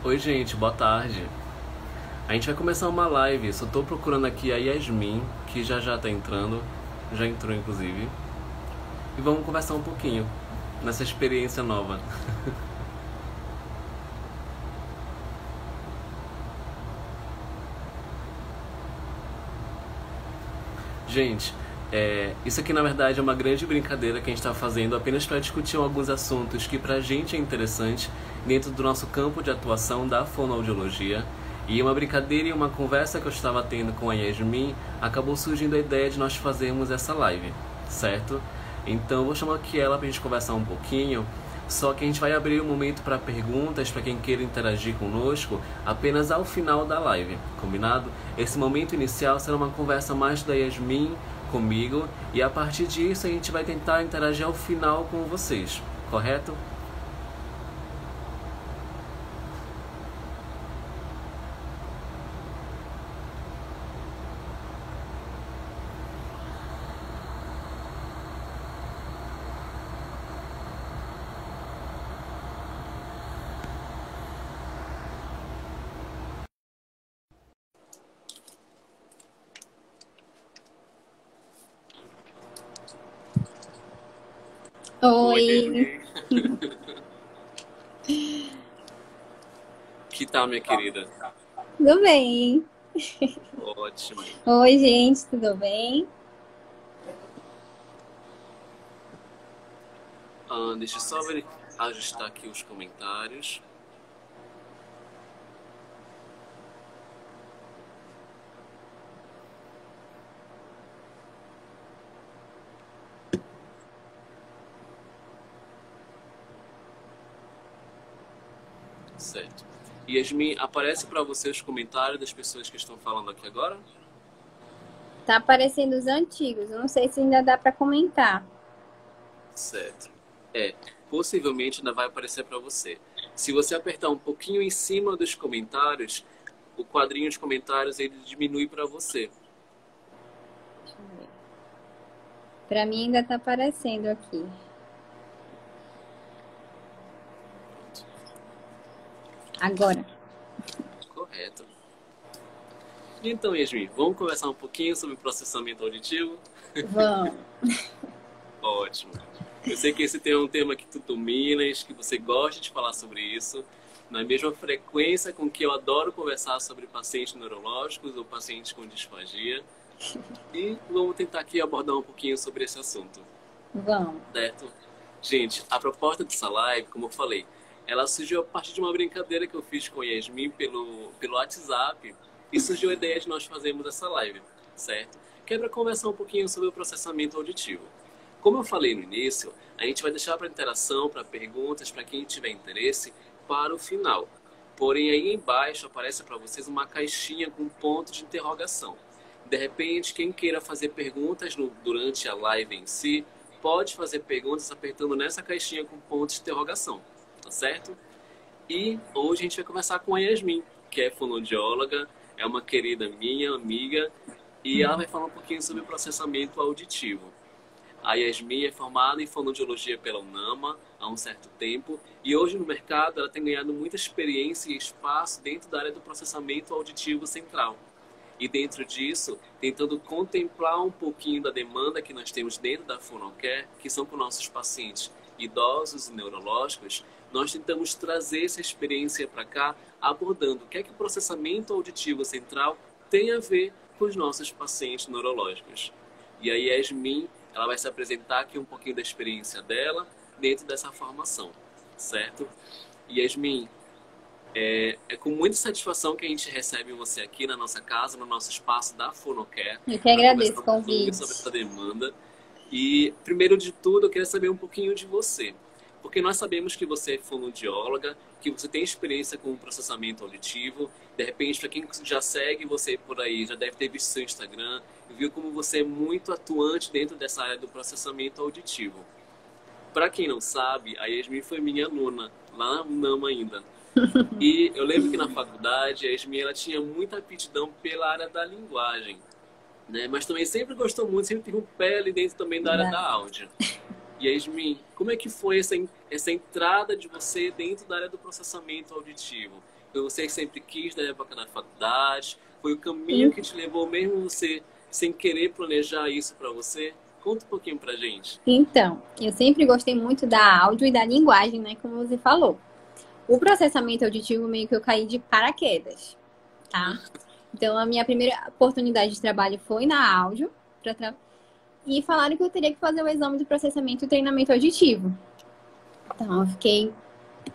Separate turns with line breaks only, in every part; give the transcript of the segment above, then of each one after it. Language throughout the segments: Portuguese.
Oi, gente, boa tarde. A gente vai começar uma live. Só tô procurando aqui a Yasmin, que já tá entrando. Já entrou, inclusive. E vamos conversar um pouquinho nessa experiência nova. Gente, isso aqui na verdade é uma grande brincadeira que a gente está fazendo apenas para discutir alguns assuntos que pra gente é interessante dentro do nosso campo de atuação da fonoaudiologia. E uma brincadeira e uma conversa que eu estava tendo com a Yasmin acabou surgindo a ideia de nós fazermos essa live, certo? Então eu vou chamar aqui ela para a gente conversar um pouquinho. Só que a gente vai abrir um momento para perguntas para quem queira interagir conosco apenas ao final da live, combinado? Esse momento inicial será uma conversa mais da Yasmin comigo e a partir disso a gente vai tentar interagir ao final com vocês, correto? Oi,
Oi,
Yasmin. Que tal, minha querida?
tudo bem?
Ótimo.
Oi, gente, tudo bem?
Deixa eu só ajustar aqui os comentários. Certo. Yasmin, aparece para você os comentários das pessoas que estão falando aqui agora?
Tá aparecendo os antigos, eu não sei se ainda dá para comentar.
Certo. Possivelmente ainda vai aparecer para você. Se você apertar um pouquinho em cima dos comentários, o quadrinho de comentários ele diminui para você.
Deixa eu ver. Para mim ainda tá aparecendo aqui. Agora.
Correto. Então, Yasmin, vamos conversar um pouquinho sobre processamento auditivo?
Vamos.
Ótimo. Eu sei que esse tema é um tema que tu dominas, que você gosta de falar sobre isso, na mesma frequência com que eu adoro conversar sobre pacientes neurológicos ou pacientes com disfagia. E vamos tentar aqui abordar um pouquinho sobre esse assunto,
Vamos.
certo? Gente, a proposta dessa live, como eu falei, ela surgiu a partir de uma brincadeira que eu fiz com a Yasmin pelo WhatsApp e surgiu a ideia de nós fazermos essa live, certo? Que é para conversar um pouquinho sobre o processamento auditivo. Como eu falei no início, a gente vai deixar para interação, para perguntas, para quem tiver interesse, para o final. Porém, aí embaixo aparece para vocês uma caixinha com ponto de interrogação. De repente, quem queira fazer perguntas durante a live em si, pode fazer perguntas apertando nessa caixinha com ponto de interrogação, tá certo? E hoje a gente vai conversar com a Yasmin, que é fonoaudióloga, é uma querida minha, amiga, e ela vai falar um pouquinho sobre processamento auditivo. A Yasmin é formada em fonoaudiologia pela UNAMA há um certo tempo e hoje no mercado ela tem ganhado muita experiência e espaço dentro da área do processamento auditivo central. E dentro disso, tentando contemplar um pouquinho da demanda que nós temos dentro da Fonocare, que são com nossos pacientes idosos e neurológicos, nós tentamos trazer essa experiência para cá, abordando o que é que o processamento auditivo central tem a ver com os nossos pacientes neurológicos. E a Yasmin, ela vai se apresentar aqui um pouquinho da experiência dela dentro dessa formação, certo? Yasmin, é com muita satisfação que a gente recebe você aqui na nossa casa, no nosso espaço da Fonocare,
Eu que
para conversar
agradeço o
um pouquinho
convite.
sobre essa demanda. E, primeiro de tudo, eu queria saber um pouquinho de você. Porque nós sabemos que você é fonoaudióloga, que você tem experiência com o processamento auditivo. De repente, para quem já segue você por aí, já deve ter visto seu Instagram, e viu como você é muito atuante dentro dessa área do processamento auditivo. Para quem não sabe, a Yasmin foi minha aluna, lá na UNAMA ainda. E eu lembro que na faculdade, a Yasmin ela tinha muita aptidão pela área da linguagem, né? Mas também sempre gostou muito, sempre teve um pé ali dentro também da área da áudio. E Yasmin, como é que foi essa entrada de você dentro da área do processamento auditivo? Você sempre quis da época da faculdade? Foi o caminho que te levou mesmo você sem querer planejar isso para você? Conta um pouquinho pra gente.
Então, eu sempre gostei muito da áudio e da linguagem, né? Como você falou. O processamento auditivo meio que eu caí de paraquedas, tá? Então, a minha primeira oportunidade de trabalho foi na áudio. E falaram que eu teria que fazer o exame de processamento e treinamento auditivo. Então, eu fiquei,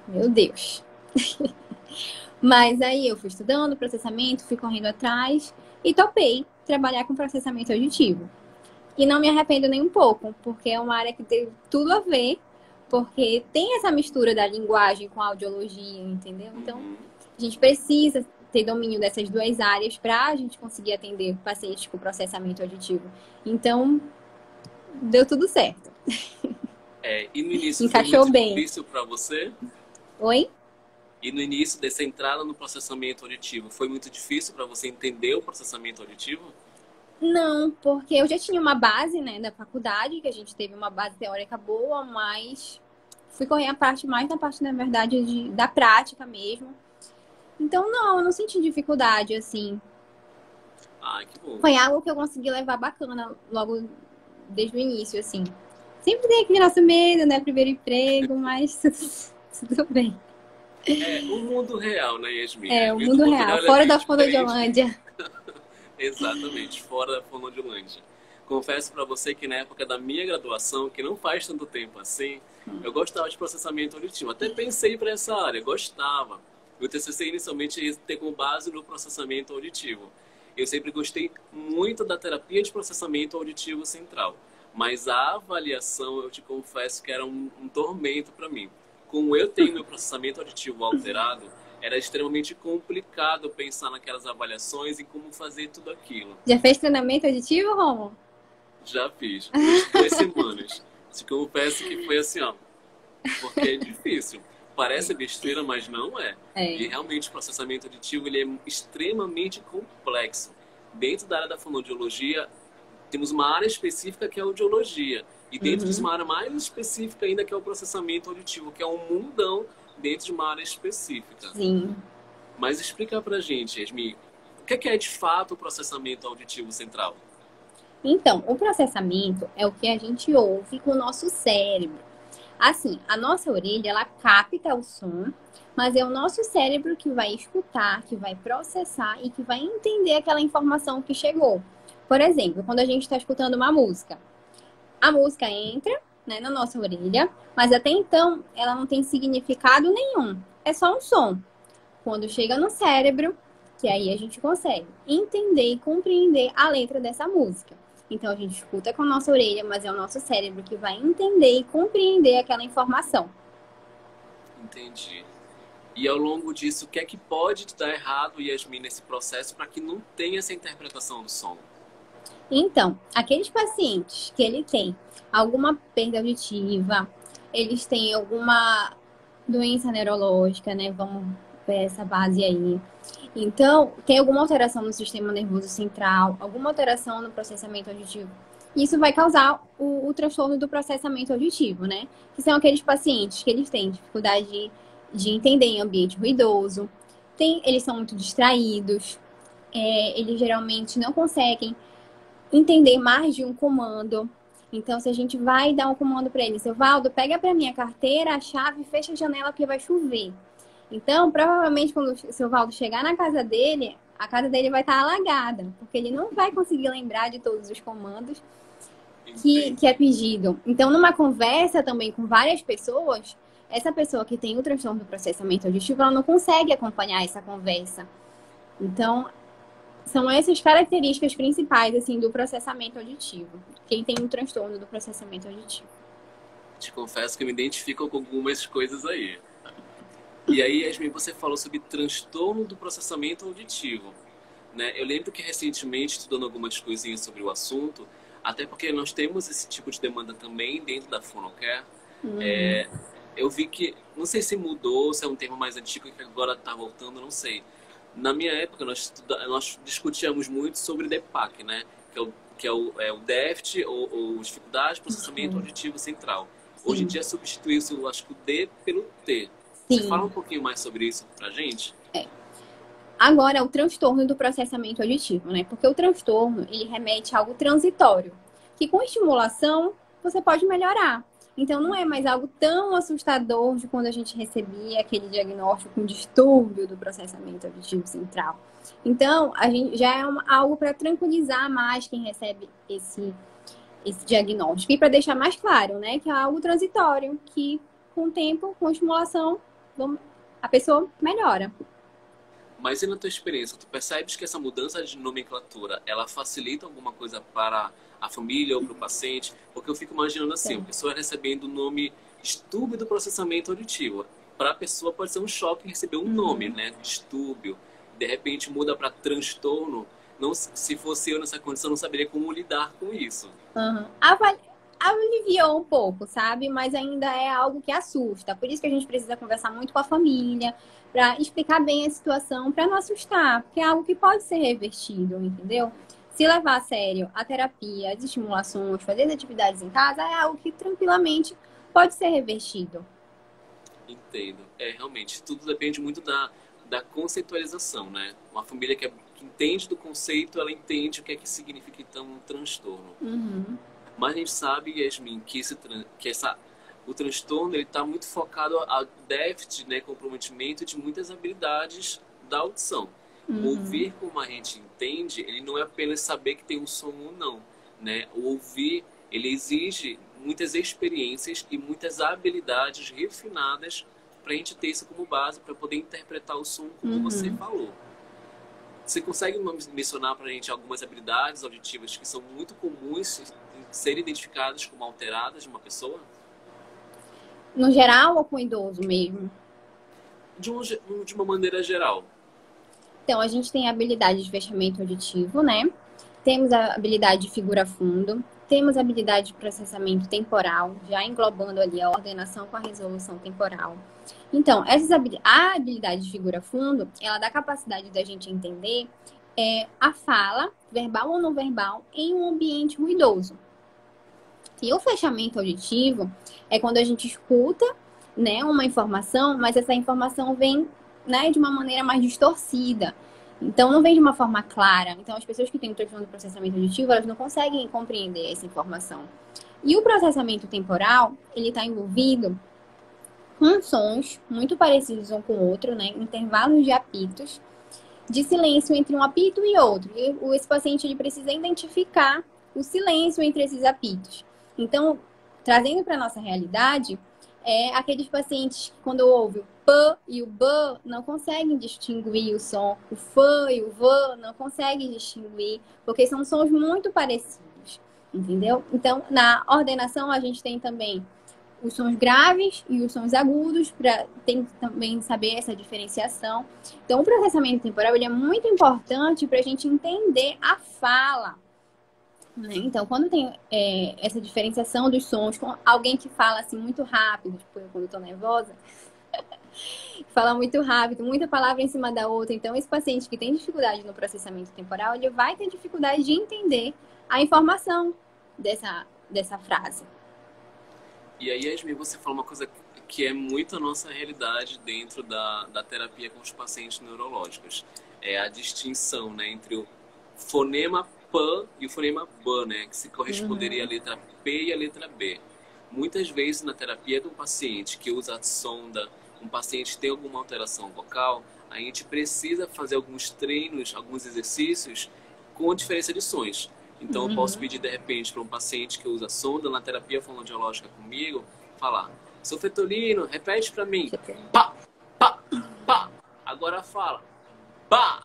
meu Deus. Mas aí eu fui estudando processamento, fui correndo atrás e topei trabalhar com processamento auditivo. E não me arrependo nem um pouco, porque é uma área que tem tudo a ver, porque tem essa mistura da linguagem com a audiologia, entendeu? Então, a gente precisa ter domínio dessas duas áreas para a gente conseguir atender pacientes com processamento auditivo. Então, deu tudo certo.
E no início
Encaixou
foi muito
bem.
difícil para você?
Oi?
E no início dessa entrada no processamento auditivo, foi muito difícil para você entender o processamento auditivo?
Não, porque eu já tinha uma base, né, da faculdade, que a gente teve uma base teórica boa, mas fui correr a parte mais na parte, na verdade, da prática mesmo. Então, não, eu não senti dificuldade, assim.
Ah, que bom.
Foi algo que eu consegui levar bacana logo desde o início, assim. Sempre tem aquele nosso medo, né, primeiro emprego, mas tudo bem.
O mundo real, né, Yasmin?
O mundo real, fora da Fonoaudiolândia.
Exatamente, fora da Fonoaudiolândia. Confesso para você que na época da minha graduação, que não faz tanto tempo assim, eu gostava de processamento auditivo. Até pensei para essa área, gostava. Meu TCC inicialmente ia ter como base no processamento auditivo. Eu sempre gostei muito da terapia de processamento auditivo central. Mas a avaliação, eu te confesso que era um tormento para mim. Como eu tenho meu processamento auditivo alterado, era extremamente complicado pensar naquelas avaliações e como fazer tudo aquilo.
Já fez treinamento auditivo, Romo?
Já fiz. 2 semanas. Te confesso que foi assim, ó. Porque é difícil. Parece besteira, mas não é. E realmente o processamento auditivo ele é extremamente complexo. Dentro da área da fonoaudiologia, temos uma área específica que é a audiologia. E dentro de uma área mais específica ainda que é o processamento auditivo, que é um mundão dentro de uma área específica.
Sim.
Mas explica pra gente, Yasmin, o que é de fato o processamento auditivo central?
Então, o processamento é o que a gente ouve com o nosso cérebro. Assim, a nossa orelha, ela capta o som, mas é o nosso cérebro que vai escutar, que vai processar e que vai entender aquela informação que chegou. Por exemplo, quando a gente está escutando uma música, a música entra, né, na nossa orelha, mas até então ela não tem significado nenhum. É só um som. Quando chega no cérebro, que aí a gente consegue entender e compreender a letra dessa música. Então a gente escuta com a nossa orelha, mas é o nosso cérebro que vai entender e compreender aquela informação.
Entendi. E ao longo disso, o que é que pode dar errado, Yasmin, nesse processo para que não tenha essa interpretação do som?
Então, aqueles pacientes que ele tem alguma perda auditiva, eles têm alguma doença neurológica, né? Vamos ver essa base aí. Então, tem alguma alteração no sistema nervoso central, alguma alteração no processamento auditivo. Isso vai causar o transtorno do processamento auditivo, né? Que são aqueles pacientes que eles têm dificuldade de entender em ambiente ruidoso, eles são muito distraídos, eles geralmente não conseguem entender mais de um comando. Então, se a gente vai dar um comando para ele, seu Valdo, pega para mim a carteira, a chave e fecha a janela porque vai chover. Então, provavelmente, quando o seu Valdo chegar na casa dele, a casa dele vai estar alagada, porque ele não vai conseguir lembrar de todos os comandos que é pedido. Então, numa conversa também com várias pessoas, essa pessoa que tem o transtorno do processamento auditivo, ela não consegue acompanhar essa conversa. Então, são essas características principais, assim, do processamento auditivo. Quem tem um transtorno do processamento auditivo.
Te confesso que eu me identifico com algumas coisas aí. E aí, Yasmin, você falou sobre transtorno do processamento auditivo, né? Eu lembro que recentemente, estudando algumas coisinhas sobre o assunto, até porque nós temos esse tipo de demanda também dentro da Fonocare, eu vi que, não sei se mudou, se é um termo mais antigo que agora está voltando, não sei. Na minha época, nós discutíamos muito sobre DEPAC, né? Que é o déficit ou dificuldade de processamento auditivo central. Hoje em dia substituiu-se, acho que o D pelo T.
Sim.
Você fala um pouquinho mais sobre isso pra gente?
Agora, o transtorno do processamento auditivo, né? Porque o transtorno, ele remete a algo transitório, que com estimulação você pode melhorar. Então, não é mais algo tão assustador de quando a gente recebia aquele diagnóstico com distúrbio do processamento auditivo central. Então, a gente já é algo para tranquilizar mais quem recebe esse diagnóstico e para deixar mais claro, né, que é algo transitório, que com o tempo, com estimulação, a pessoa melhora.
Mas e na tua experiência, tu percebes que essa mudança de nomenclatura, ela facilita alguma coisa para a família ou para o paciente? Porque eu fico imaginando assim, a pessoa recebendo o nome distúrbio do processamento auditivo. Para a pessoa pode ser um choque receber um nome, né? Distúrbio. De repente muda para transtorno. Não, se fosse eu nessa condição, não saberia como lidar com isso.
Aliviou um pouco, sabe? Mas ainda é algo que assusta. Por isso que a gente precisa conversar muito com a família, para explicar bem a situação, para não assustar, porque é algo que pode ser revertido, entendeu? Se levar a sério a terapia, as estimulações, fazer as atividades em casa, é algo que tranquilamente pode ser revertido.
Entendo. Realmente, tudo depende muito da conceitualização, né? Uma família que entende do conceito, ela entende o que é que significa, então, um transtorno. Mas a gente sabe, Yasmin, que o transtorno está muito focado ao déficit, né, comprometimento de muitas habilidades da audição. Ouvir, como a gente entende, ele não é apenas saber que tem um som ou não, né? O ouvir, ele exige muitas experiências e muitas habilidades refinadas para a gente ter isso como base, para poder interpretar o som como você falou. Você consegue mencionar para a gente algumas habilidades auditivas que são muito comuns serem identificadas como alteradas de uma pessoa?
No geral ou com o idoso mesmo?
De uma maneira geral.
Então, a gente tem a habilidade de fechamento auditivo, né? Temos a habilidade de figura-fundo, temos a habilidade de processamento temporal, já englobando ali a ordenação com a resolução temporal. Então, a habilidade de figura-fundo, ela dá a capacidade da gente entender a fala, verbal ou não verbal, em um ambiente ruidoso. E o fechamento auditivo é quando a gente escuta, né, uma informação, mas essa informação vem, né, de uma maneira mais distorcida. Então, não vem de uma forma clara. Então, as pessoas que têm transtorno de processamento auditivo, elas não conseguem compreender essa informação. E o processamento temporal, ele está envolvido com sons muito parecidos um com o outro, né, intervalos de apitos, de silêncio entre um apito e outro. E esse paciente, ele precisa identificar o silêncio entre esses apitos. Então, trazendo para a nossa realidade, aqueles pacientes que quando ouvem o P e o B não conseguem distinguir o som, o F e o V não conseguem distinguir, porque são sons muito parecidos, entendeu? Então, na ordenação, a gente tem também os sons graves e os sons agudos, tem que também saber essa diferenciação. Então, o processamento temporal ele é muito importante para a gente entender a fala. Então, quando tem essa diferenciação dos sons, com alguém que fala assim muito rápido, tipo eu quando estou nervosa, fala muito rápido, muita palavra em cima da outra. Então, esse paciente que tem dificuldade no processamento temporal, ele vai ter dificuldade de entender a informação dessa frase.
E aí, Yasmin, você falou uma coisa que é muito a nossa realidade dentro da terapia com os pacientes neurológicos. É a distinção, né, entre o fonema P e o fonema B, né, que se corresponderia à letra P e à letra B. Muitas vezes na terapia de um paciente que usa a sonda, um paciente que tem alguma alteração vocal, a gente precisa fazer alguns treinos, alguns exercícios com a diferença de sons. Então, eu posso pedir, de repente, para um paciente que usa sonda na terapia fonoaudiológica comigo, falar: seu Fetolino, repete para mim. Pá, pá, pá. Agora fala: pá,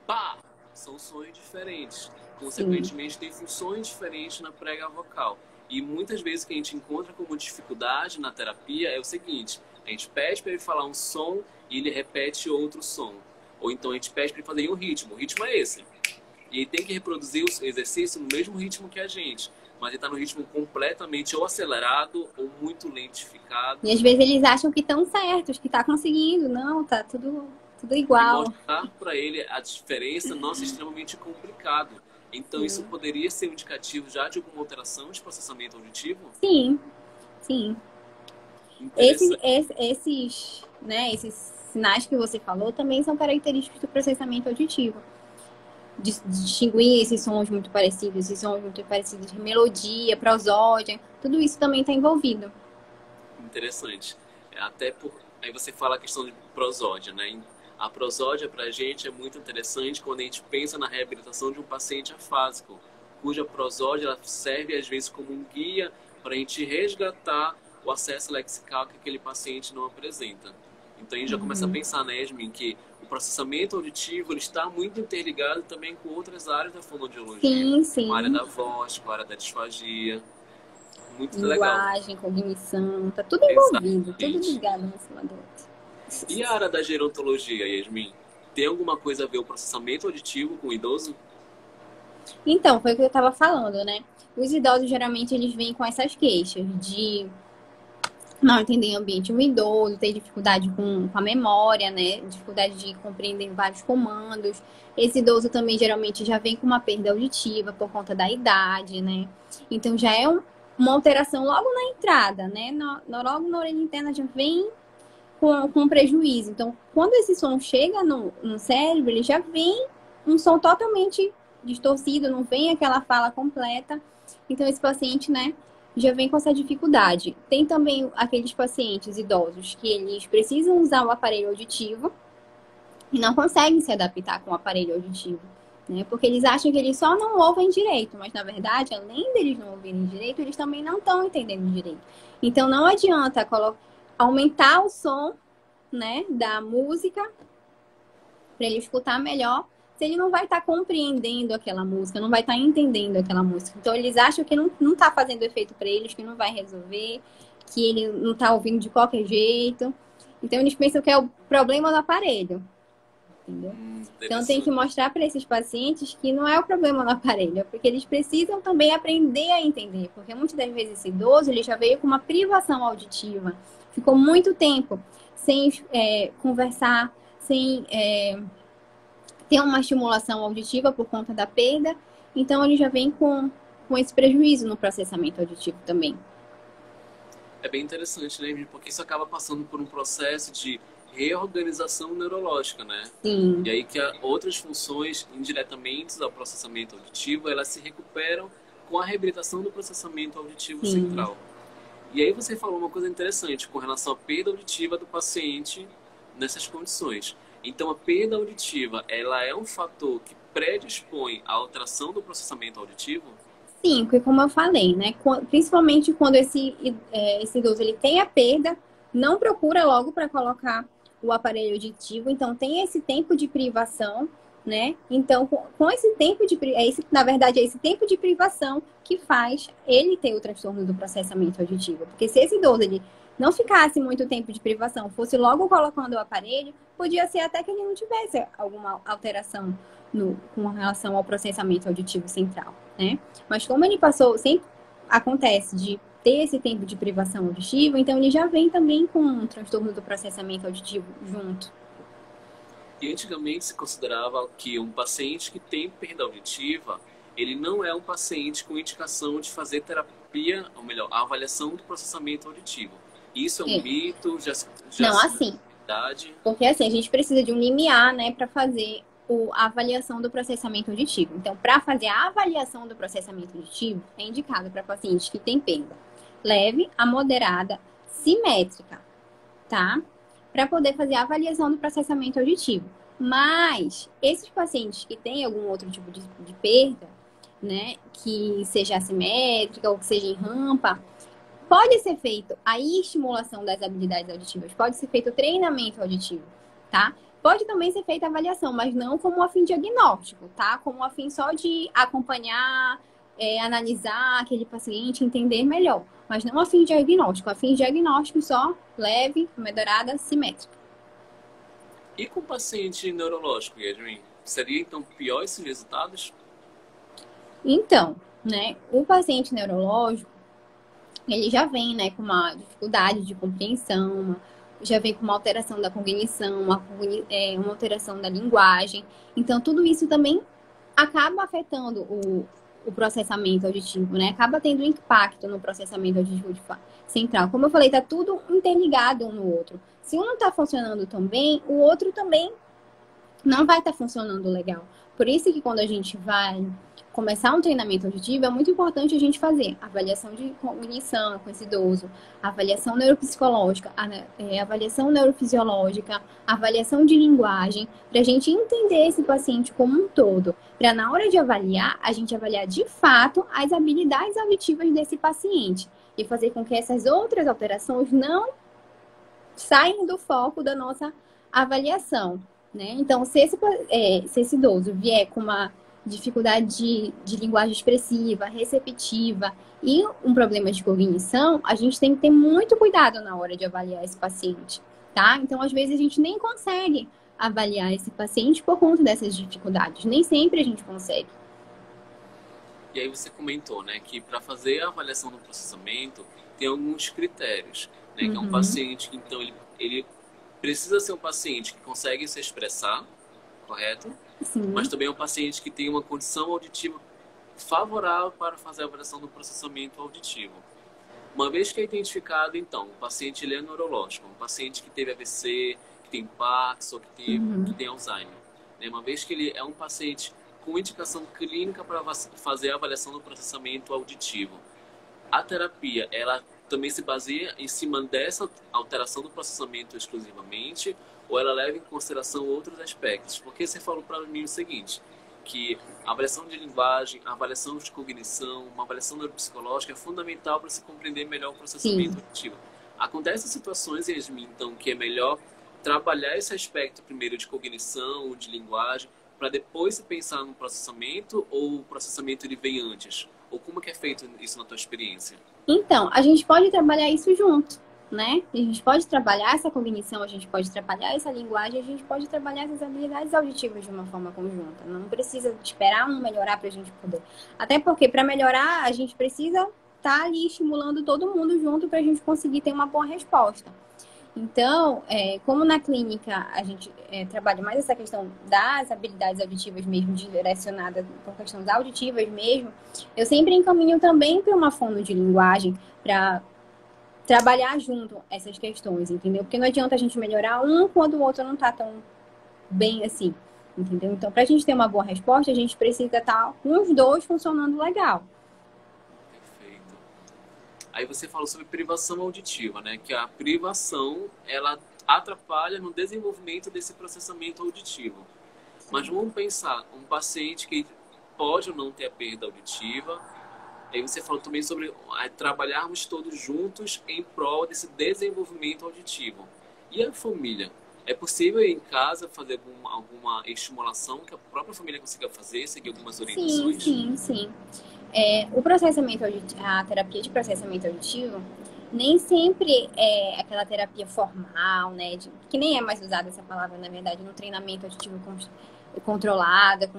pá. São sons diferentes. Consequentemente, tem funções diferentes na prega vocal. E muitas vezes o que a gente encontra como dificuldade na terapia é o seguinte: a gente pede para ele falar um som e ele repete outro som. Ou então a gente pede para ele fazer um ritmo. O ritmo é esse. E ele tem que reproduzir o exercício no mesmo ritmo que a gente. Mas ele está no ritmo completamente ou acelerado ou muito lentificado.
E às vezes eles acham que estão certos, que está conseguindo. Não, tá tudo igual.
E mostrar para ele a diferença, nossa, é extremamente complicado. Então, isso poderia ser um indicativo já de alguma alteração de processamento auditivo?
Sim, sim. Esses sinais que você falou também são característicos do processamento auditivo. Distinguir esses sons muito parecidos, de melodia, prosódia, tudo isso também está envolvido.
Interessante. Até por... Aí você fala a questão de prosódia, né? A prosódia para a gente é muito interessante quando a gente pensa na reabilitação de um paciente afásico, cuja prosódia ela serve às vezes como um guia para a gente resgatar o acesso lexical que aquele paciente não apresenta. Então a gente já começa a pensar, né, Yasmin, que o processamento auditivo ele está muito interligado também com outras áreas da fonoaudiologia.
Sim, sim.
Com a área da voz, com a área da disfagia. Muito
Linguagem,
legal.
cognição, tá tudo envolvido, tudo ligado no cima do outro.
E a área da gerontologia, Yasmin? Tem alguma coisa a ver o processamento auditivo com o idoso?
Então, foi o que eu estava falando, né? Os idosos, geralmente, eles vêm com essas queixas de não entender o ambiente idoso, ter dificuldade com a memória, né? Dificuldade de compreender vários comandos. Esse idoso também, geralmente, já vem com uma perda auditiva por conta da idade, né? Então, já é uma alteração logo na entrada, né? Logo na orelha interna já vem com prejuízo. Então, quando esse som chega no cérebro, ele já vem um som totalmente distorcido, não vem aquela fala completa. Então, esse paciente, né, já vem com essa dificuldade. Tem também aqueles pacientes idosos que eles precisam usar o aparelho auditivo e não conseguem se adaptar com o aparelho auditivo, né? Porque eles acham que eles só não ouvem direito, mas na verdade, além deles não ouvirem direito, eles também não estão entendendo direito. Então, não adianta aumentar o som, né, da música para ele escutar melhor, se ele não vai estar compreendendo aquela música, não vai estar entendendo aquela música. Então, eles acham que não está fazendo efeito para eles, que não vai resolver, que ele não está ouvindo de qualquer jeito. Então, eles pensam que é o problema do aparelho. Entendeu? Então, tem que mostrar para esses pacientes que não é o problema no aparelho, é porque eles precisam também aprender a entender. Porque muitas das vezes esse idoso ele já veio com uma privação auditiva. Ficou muito tempo sem conversar, sem ter uma estimulação auditiva por conta da perda. Então, ele já vem com esse prejuízo no processamento auditivo também.
É bem interessante, né? Porque isso acaba passando por um processo de reorganização neurológica, né?
Sim.
E aí que outras funções indiretamente ao processamento auditivo, elas se recuperam com a reabilitação do processamento auditivo central. E aí você falou uma coisa interessante com relação à perda auditiva do paciente nessas condições. Então, a perda auditiva, ela é um fator que predispõe à alteração do processamento auditivo?
Sim, porque como eu falei, né? Principalmente quando esse idoso ele tem a perda, não procura logo para colocar o aparelho auditivo, então tem esse tempo de privação, né? Então, com esse tempo na verdade, é esse tempo de privação que faz ele ter o transtorno do processamento auditivo. Porque se esse idoso ele não ficasse muito tempo de privação, fosse logo colocando o aparelho, podia ser até que ele não tivesse alguma alteração com relação ao processamento auditivo central, né? Mas como ele passou, sempre acontece de ter esse tempo de privação auditiva, então ele já vem também com um transtorno do processamento auditivo junto.
E antigamente se considerava que um paciente que tem perda auditiva, ele não é um paciente com indicação de fazer terapia, ou melhor, a avaliação do processamento auditivo. Isso é um mito?
Não, assim. Porque assim, a gente precisa de um limiar, né, para fazer a avaliação do processamento auditivo. Então, para fazer a avaliação do processamento auditivo, é indicado para pacientes que têm perda leve a moderada, simétrica, tá? Para poder fazer a avaliação do processamento auditivo. Mas, esses pacientes que têm algum outro tipo de perda, né, que seja assimétrica ou que seja em rampa, pode ser feito a estimulação das habilidades auditivas, pode ser feito o treinamento auditivo, tá? Pode também ser feita a avaliação, mas não como a fim diagnóstico, tá? Como a fim só de acompanhar, analisar aquele paciente, entender melhor. Mas não a fim diagnóstico. A fim diagnóstico só leve, moderada, simétrica.
E com o paciente neurológico, Yasmin? Seria então pior esses resultados?
Então, né? O paciente neurológico, ele já vem, né, com uma dificuldade de compreensão, já vem com uma alteração da cognição, uma alteração da linguagem. Então, tudo isso também acaba afetando o processamento auditivo, né? Acaba tendo impacto no processamento auditivo central. Como eu falei, tá tudo interligado um no outro. Se um não está funcionando tão bem, o outro também não vai estar funcionando legal. Por isso que quando a gente vai começar um treinamento auditivo, é muito importante a gente fazer avaliação de cognição com esse idoso, avaliação neuropsicológica, avaliação neurofisiológica, avaliação de linguagem, para a gente entender esse paciente como um todo. Para na hora de avaliar, a gente avaliar de fato as habilidades auditivas desse paciente e fazer com que essas outras alterações não saiam do foco da nossa avaliação. Né? Então, se esse idoso vier com uma dificuldade de linguagem expressiva, receptiva e um problema de cognição, a gente tem que ter muito cuidado na hora de avaliar esse paciente, tá? Então, às vezes, a gente nem consegue avaliar esse paciente por conta dessas dificuldades. Nem sempre a gente consegue.
E aí você comentou, né, que para fazer a avaliação do processamento tem alguns critérios, né, que é um paciente que, então, ele precisa ser um paciente que consegue se expressar, correto?
Sim.
Mas também é um paciente que tem uma condição auditiva favorável para fazer a avaliação do processamento auditivo. Uma vez que é identificado, então, o paciente ele é neurológico, um paciente que teve AVC, que tem Parkinson, que tem Alzheimer. Né? Uma vez que ele é um paciente com indicação clínica para fazer a avaliação do processamento auditivo, a terapia, ela também se baseia em cima dessa alteração do processamento exclusivamente, ou ela leva em consideração outros aspectos? Porque você falou para mim o seguinte, que a avaliação de linguagem, a avaliação de cognição, uma avaliação neuropsicológica é fundamental para se compreender melhor o processamento auditivo. Acontecem situações, Yasmin, então, que é melhor trabalhar esse aspecto primeiro de cognição, de linguagem, para depois se pensar no processamento, ou o processamento ele vem antes? Ou como que é feito isso na tua experiência?
Então, a gente pode trabalhar isso junto, né? A gente pode trabalhar essa cognição, a gente pode trabalhar essa linguagem, a gente pode trabalhar essas habilidades auditivas de uma forma conjunta. Não precisa esperar um melhorar para a gente poder. Até porque, para melhorar, a gente precisa estar ali estimulando todo mundo junto para a gente conseguir ter uma boa resposta. Então, como na clínica a gente trabalha mais essa questão das habilidades auditivas mesmo, direcionada por questões auditivas mesmo, eu sempre encaminho também para uma fono de linguagem para trabalhar junto essas questões, entendeu? Porque não adianta a gente melhorar um quando o outro não está tão bem assim, entendeu? Então, para a gente ter uma boa resposta, a gente precisa estar com os dois funcionando legal.
Aí você falou sobre privação auditiva, né? Que a privação, ela atrapalha no desenvolvimento desse processamento auditivo. Mas vamos pensar, um paciente que pode ou não ter a perda auditiva, aí você falou também sobre trabalharmos todos juntos em prol desse desenvolvimento auditivo. E a família? É possível em casa fazer alguma estimulação que a própria família consiga fazer, seguir algumas orientações?
Sim. O processamento auditivo, a terapia de processamento auditivo, nem sempre é aquela terapia formal, né? Que nem é mais usada essa palavra, na verdade, no treinamento auditivo controlada,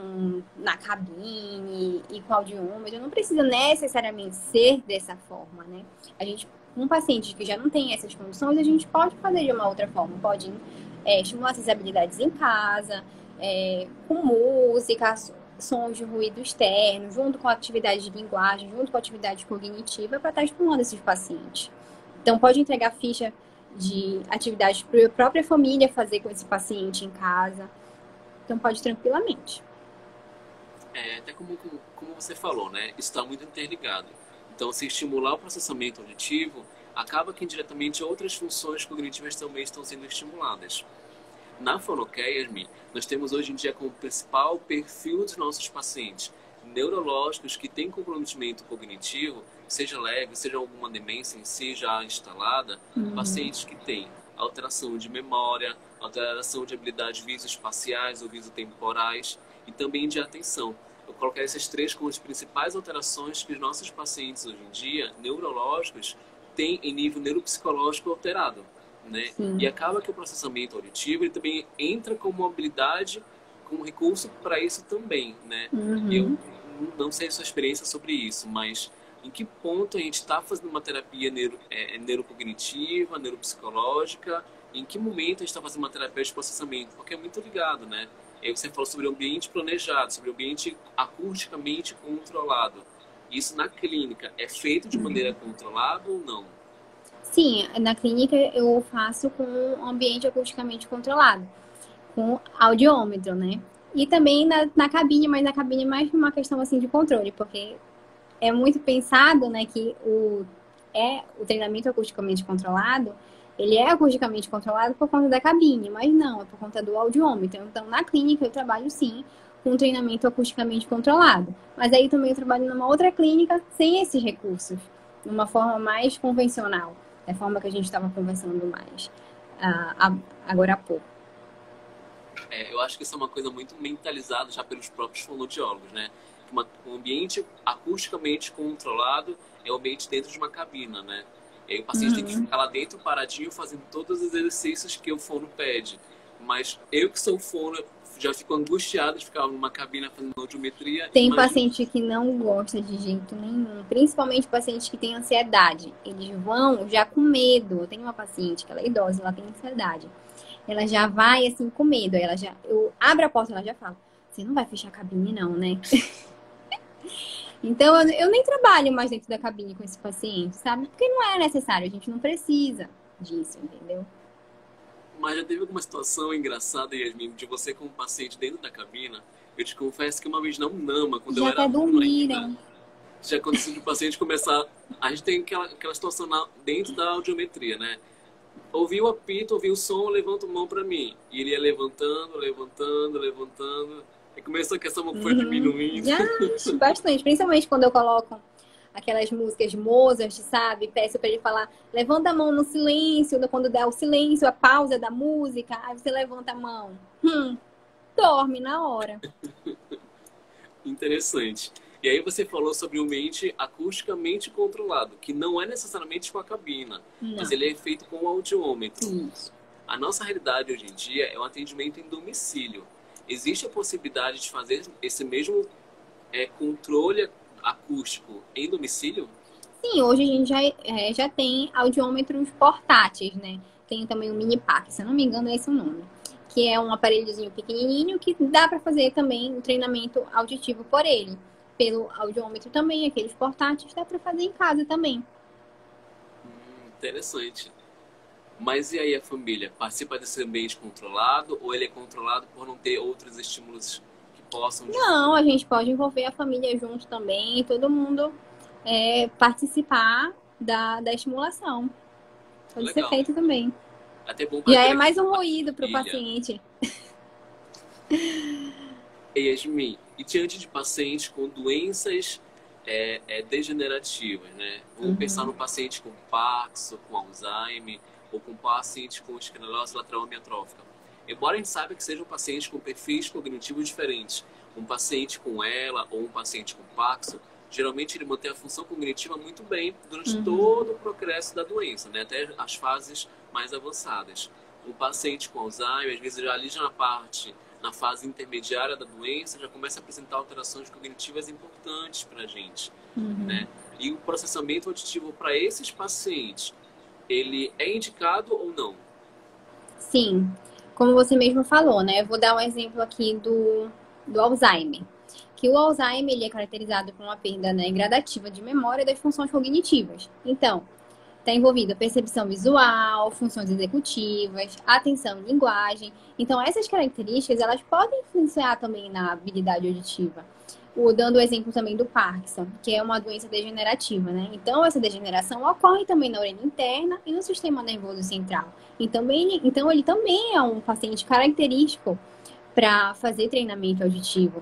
na cabine e com audiômetro. Não precisa necessariamente ser dessa forma, né? Um paciente que já não tem essas condições, a gente pode fazer de uma outra forma. Pode estimular essas habilidades em casa, com música, sons de ruído externo, junto com a atividade de linguagem, junto com a atividade cognitiva, para estar estimulando esses pacientes. Então, pode entregar ficha de atividade para a própria família fazer com esse paciente em casa. Então, pode tranquilamente.
Até como você falou, né? Está muito interligado. Então, se estimular o processamento auditivo, acaba que indiretamente outras funções cognitivas também estão sendo estimuladas. Na Fonocare, Yasmin, nós temos hoje em dia como principal perfil dos nossos pacientes neurológicos que têm comprometimento cognitivo, seja leve, seja alguma demência em si já instalada, pacientes que têm alteração de memória, alteração de habilidades visoespaciais ou visotemporais e também de atenção. Eu coloquei essas três como as principais alterações que os nossos pacientes hoje em dia, neurológicos, têm em nível neuropsicológico alterado. Né? E acaba que o processamento auditivo ele também entra como uma habilidade, como recurso para isso também, né? Eu não sei a sua experiência sobre isso, mas em que ponto a gente está fazendo uma terapia neuropognitiva, neuropsicológica, em que momento a gente está fazendo uma terapia de processamento? Porque é muito ligado, né? Aí você falou sobre o ambiente planejado, sobre o ambiente acusticamente controlado. Isso na clínica é feito de maneira controlada ou não?
Sim, na clínica eu faço com um ambiente acusticamente controlado, com audiômetro, né? E também na cabine, mas na cabine é mais uma questão assim de controle, porque é muito pensado, né, que o treinamento acusticamente controlado, ele é acusticamente controlado por conta da cabine, mas não, é por conta do audiômetro. Então, na clínica eu trabalho sim com treinamento acusticamente controlado, mas aí também eu trabalho numa outra clínica sem esses recursos, de uma forma mais convencional, da forma que a gente estava conversando mais agora há pouco.
Eu acho que isso é uma coisa muito mentalizada já pelos próprios fonoaudiólogos, né? Um ambiente acusticamente controlado é o ambiente dentro de uma cabina, né? E aí o paciente tem que ficar lá dentro paradinho fazendo todos os exercícios que o fono pede. Mas eu que sou fono já fico angustiado de ficar numa cabina fazendo audiometria.
Tem paciente que não gosta de jeito nenhum, principalmente paciente que tem ansiedade. Eles vão já com medo. Eu tenho uma paciente que ela é idosa, ela tem ansiedade. Ela já vai assim com medo. Eu abro a porta e ela já fala: você não vai fechar a cabine, não, né? Então eu nem trabalho mais dentro da cabine com esse paciente, sabe? Porque não é necessário, a gente não precisa disso, entendeu?
Mas já teve alguma situação engraçada, Yasmin, de você com um paciente dentro da cabina? Eu te confesso que uma vez na Unama, quando
Já
eu era
até
aluno ainda,
dormiram.
já aconteceu de o paciente começar... A gente tem aquela situação dentro da audiometria, né? Ouviu o apito, ouviu o som, levanta a mão pra mim. E ele ia levantando, levantando, levantando. E começou que essa mão foi diminuindo.
Já, bastante. Principalmente quando eu coloco aquelas músicas de Mozart, sabe? Peço pra ele falar, levanta a mão no silêncio, quando der o silêncio, a pausa da música, aí você levanta a mão. Dorme na hora.
Interessante. E aí você falou sobre o ambiente acusticamente controlado, que não é necessariamente com a cabina, mas ele é feito com o audiômetro.
Isso.
A nossa realidade hoje em dia é um atendimento em domicílio. Existe a possibilidade de fazer esse mesmo controle acústico em domicílio?
Sim, hoje a gente já tem audiômetros portáteis, né? Tem também o Mini Pack, se eu não me engano é esse o nome. Que é um aparelhozinho pequenininho que dá para fazer também o treinamento auditivo por ele. Pelo audiômetro também, aqueles portáteis, dá para fazer em casa também.
Interessante. Mas e aí a família? Participa desse ambiente controlado ou ele é controlado por não ter outros estímulos que possam...
Não, a gente pode envolver a família junto também, todo mundo participar da estimulação. Pode ser feito também.
Até bom
já é mais um ruído para o paciente.
Yasmin, e diante de pacientes com doenças degenerativas, né? Vamos pensar no paciente com Parkinson, com Alzheimer, ou com paciente com esclerose lateral amiotrófica. Embora a gente saiba que sejam pacientes com perfis cognitivos diferentes, um paciente com ela ou um paciente com Parkinson, geralmente ele mantém a função cognitiva muito bem durante todo o progresso da doença, né? Até as fases mais avançadas. Um paciente com Alzheimer, às vezes já na fase intermediária da doença, já começa a apresentar alterações cognitivas importantes para a gente, né? E o processamento auditivo para esses pacientes, ele é indicado ou não?
Sim, como você mesmo falou, né? Eu vou dar um exemplo aqui do Alzheimer. Que o Alzheimer ele é caracterizado por uma perda, né, gradativa de memória das funções cognitivas. Então, está envolvida percepção visual, funções executivas, atenção e linguagem. Então, essas características, elas podem influenciar também na habilidade auditiva. Dando o exemplo também do Parkinson, que é uma doença degenerativa, né? Então, essa degeneração ocorre também na orelha interna e no sistema nervoso central. Então, ele também é um paciente característico para fazer treinamento auditivo.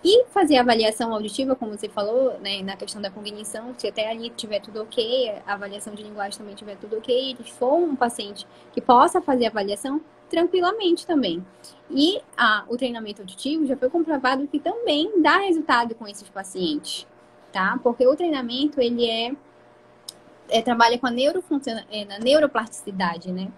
E fazer avaliação auditiva, como você falou, né, na questão da cognição, se até ali tiver tudo ok, a avaliação de linguagem também tiver tudo ok, e for um paciente que possa fazer avaliação tranquilamente também. E o treinamento auditivo já foi comprovado que também dá resultado com esses pacientes, tá? Porque o treinamento, ele trabalha com a na neuroplasticidade, né?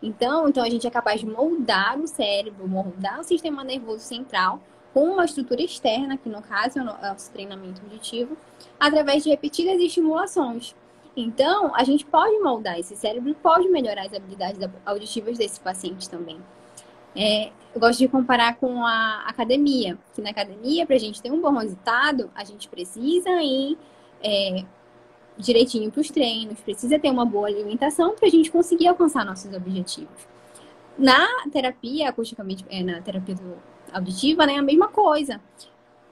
Então a gente é capaz de moldar o cérebro, moldar o sistema nervoso central com uma estrutura externa, que no caso é o nosso treinamento auditivo, através de repetidas estimulações. Então, a gente pode moldar esse cérebro e pode melhorar as habilidades auditivas desse paciente também. Eu gosto de comparar com a academia, que na academia, para a gente ter um bom resultado, a gente precisa ir direitinho para os treinos, precisa ter uma boa alimentação para a gente conseguir alcançar nossos objetivos. Na terapia acusticamente, na terapia auditiva, né, a mesma coisa.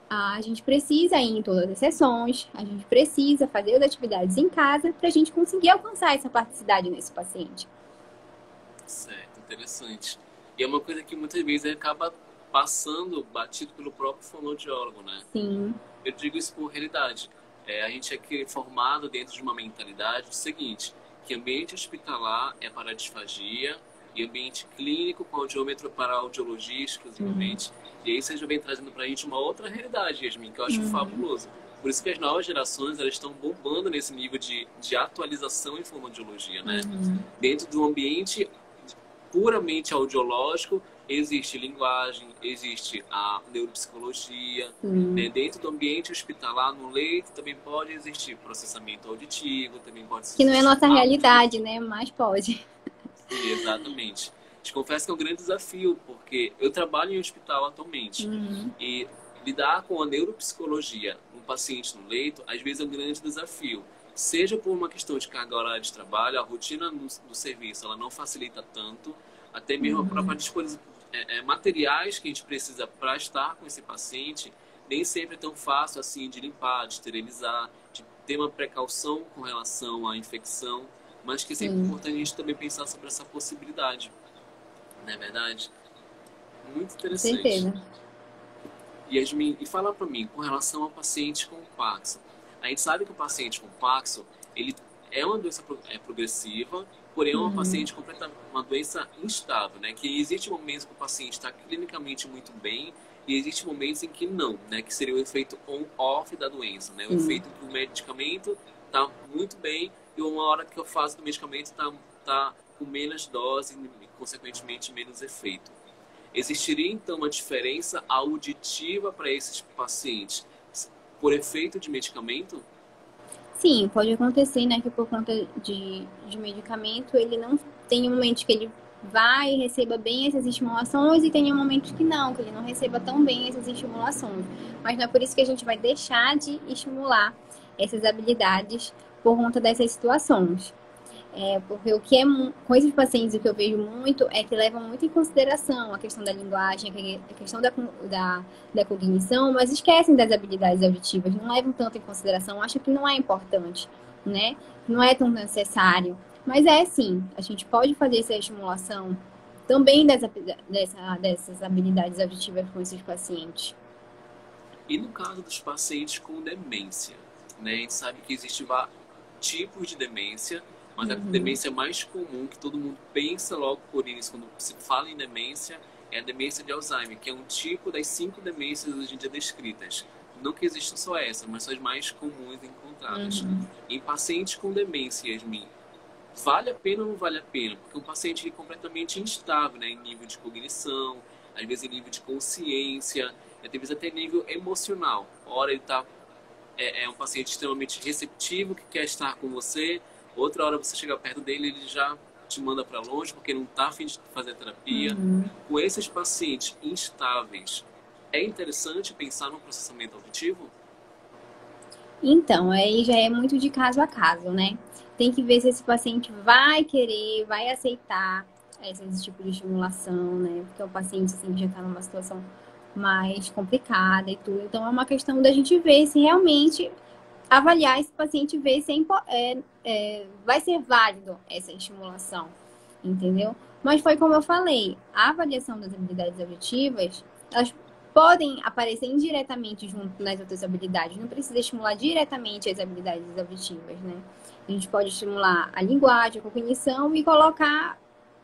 A gente precisa ir em todas as sessões, a gente precisa fazer as atividades em casa para a gente conseguir alcançar essa plasticidade nesse paciente.
Certo, interessante. E é uma coisa que muitas vezes acaba passando batido pelo próprio fonoaudiólogo, né?
Sim.
Eu digo isso por realidade. A gente é formado dentro de uma mentalidade do seguinte, que ambiente hospitalar é para disfagia e ambiente clínico com audiômetro para audiologia exclusivamente. E aí você já vem trazendo para a gente uma outra realidade, Yasmin, que eu acho fabuloso. Por isso que as novas gerações elas estão bombando nesse nível de atualização em fonoaudiologia, né? Dentro de um ambiente puramente audiológico, existe linguagem, existe a neuropsicologia. Né? Dentro do ambiente hospitalar, no leito, também pode existir processamento auditivo, também pode existir...
Que não é a nossa realidade, né? Mas pode.
Sim, exatamente. Te confesso que é um grande desafio, porque eu trabalho em hospital atualmente. E lidar com a neuropsicologia, um paciente no leito, às vezes é um grande desafio. Seja por uma questão de carga horária de trabalho, a rotina do serviço ela não facilita tanto, até mesmo a própria disposição, materiais que a gente precisa para estar com esse paciente, nem sempre é tão fácil assim de limpar, de esterilizar, de ter uma precaução com relação à infecção, mas que é sempre importante a gente também pensar sobre essa possibilidade. Não é verdade? Muito interessante.
Com certeza.
Yasmin, e fala para mim, com relação ao paciente com Parkinson. A gente sabe que o paciente com Parkinson, ele é uma doença progressiva, porém é uma doença instável, né? Que existe momentos que o paciente está clinicamente muito bem e existe momentos em que não, né? Que seria o efeito on-off da doença, né? O efeito que o medicamento está muito bem e uma hora que eu faço do medicamento está com menos dose e, consequentemente, menos efeito. Existiria, então, uma diferença auditiva para esses pacientes por efeito de medicamento?
Sim, pode acontecer, né, que por conta de medicamento, ele não tem um momento que ele vai e receba bem essas estimulações e tem um momento que ele não receba tão bem essas estimulações. Mas não é por isso que a gente vai deixar de estimular essas habilidades por conta dessas situações. Porque com esses pacientes, o que eu vejo muito é que levam muito em consideração a questão da linguagem, a questão da cognição, mas esquecem das habilidades auditivas, não levam tanto em consideração, acham que não é importante, né? Não é tão necessário. Mas sim, a gente pode fazer essa estimulação também dessas habilidades auditivas com esses pacientes.
E no caso dos pacientes com demência, né? A gente sabe que existem tipos de demência, mas a demência mais comum, que todo mundo pensa logo por isso, quando se fala em demência, é a demência de Alzheimer, que é um tipo das 5 demências hoje em dia descritas. Não que exista só essa, mas são as mais comuns encontradas. Em pacientes com demência, Yasmin, vale a pena ou não vale a pena? Porque um paciente é completamente instável, né? Em nível de cognição, às vezes em nível de consciência, às vezes até em nível emocional. Ora ele é um paciente extremamente receptivo, que quer estar com você, outra hora você chega perto dele, ele já te manda para longe porque não está a fim de fazer terapia. Com esses pacientes instáveis, é interessante pensar no processamento auditivo?
Então, aí já é muito de caso a caso, né? Tem que ver se esse paciente vai querer, vai aceitar esse tipo de estimulação, né? Porque o paciente assim, já está numa situação mais complicada e tudo. Então, é uma questão da gente ver se realmente avaliar esse paciente, ver se vai ser válido essa estimulação, entendeu? Mas foi como eu falei, a avaliação das habilidades auditivas, elas podem aparecer indiretamente junto nas outras habilidades, não precisa estimular diretamente as habilidades auditivas, né? A gente pode estimular a linguagem, a cognição e colocar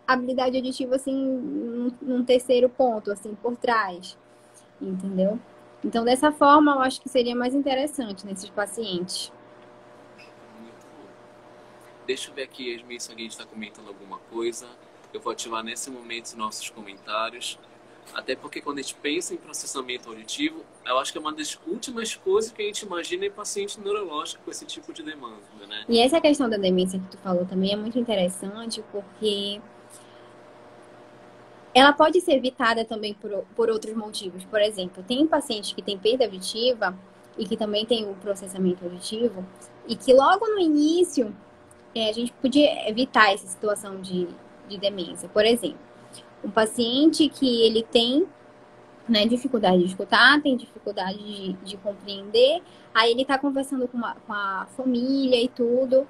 a habilidade auditiva, assim, num terceiro ponto, assim, por trás, entendeu? Então, dessa forma, eu acho que seria mais interessante nesses pacientes.
Muito bom. Deixa eu ver aqui, Yasmin, se alguém está comentando alguma coisa. Eu vou ativar nesse momento os nossos comentários. Até porque quando a gente pensa em processamento auditivo, eu acho que é uma das últimas coisas que a gente imagina em paciente neurológico com esse tipo de demanda, né?
E essa questão da demência que tu falou também é muito interessante, porque ela pode ser evitada também por outros motivos. Por exemplo, tem pacientes que têm perda auditiva e que também tem o processamento auditivo e que logo no início a gente podia evitar essa situação de demência. Por exemplo, um paciente que ele tem, né, dificuldade de escutar, tem dificuldade de compreender, aí ele tá conversando com a família e tudo,